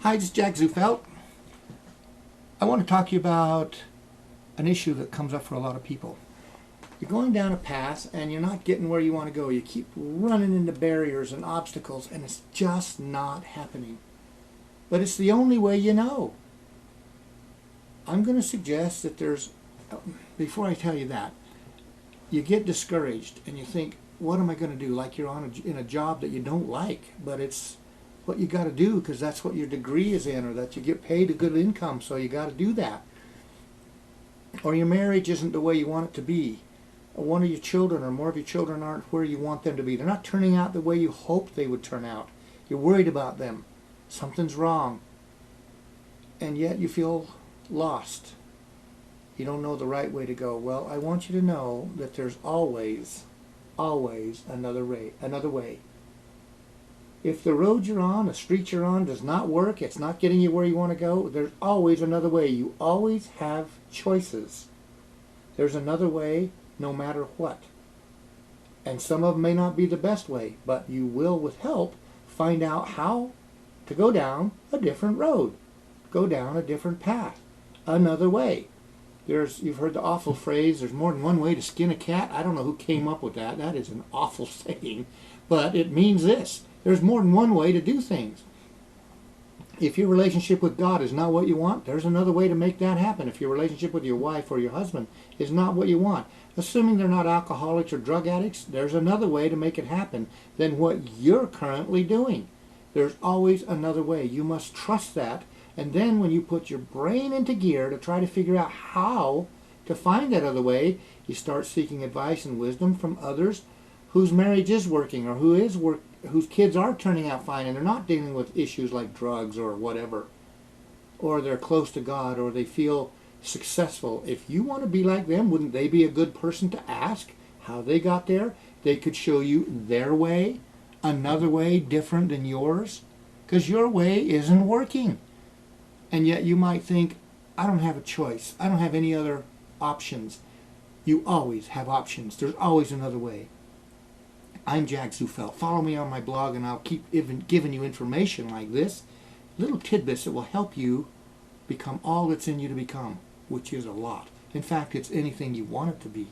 Hi, this is Jack Zufelt. I want to talk to you about an issue that comes up for a lot of people. You're going down a path and you're not getting where you want to go. You keep running into barriers and obstacles and it's just not happening. But it's the only way you know. I'm going to suggest that before I tell you that, you get discouraged and you think, what am I going to do? Like you're in a job that you don't like, but it's what you got to do because that's what your degree is in, or that you get paid a good income, so you got to do that. Or your marriage isn't the way you want it to be. Or one of your children or more of your children aren't where you want them to be. They're not turning out the way you hoped they would turn out. You're worried about them. Something's wrong. And yet you feel lost. You don't know the right way to go. Well, I want you to know that there's always another way. If the road you're on, the street you're on does not work, it's not getting you where you want to go, there's always another way. You always have choices. There's another way no matter what. And some of them may not be the best way, but you will, with help, find out how to go down a different road. Go down a different path. Another way. You've heard the awful phrase, there's more than one way to skin a cat. I don't know who came up with that. That is an awful saying. But it means this. There's more than one way to do things. If your relationship with God is not what you want, there's another way to make that happen. If your relationship with your wife or your husband is not what you want, assuming they're not alcoholics or drug addicts, there's another way to make it happen than what you're currently doing. There's always another way. You must trust that. And then when you put your brain into gear to try to figure out how to find that other way, you start seeking advice and wisdom from others whose marriage is working, or whose kids are turning out fine and they're not dealing with issues like drugs or whatever. Or they're close to God, or they feel successful. If you want to be like them, wouldn't they be a good person to ask how they got there? They could show you their way, another way different than yours, because your way isn't working. And yet you might think, I don't have a choice. I don't have any other options. You always have options. There's always another way. I'm Jack Zufelt. Follow me on my blog and I'll keep giving you information like this. Little tidbits that will help you become all that's in you to become, which is a lot. In fact, it's anything you want it to be.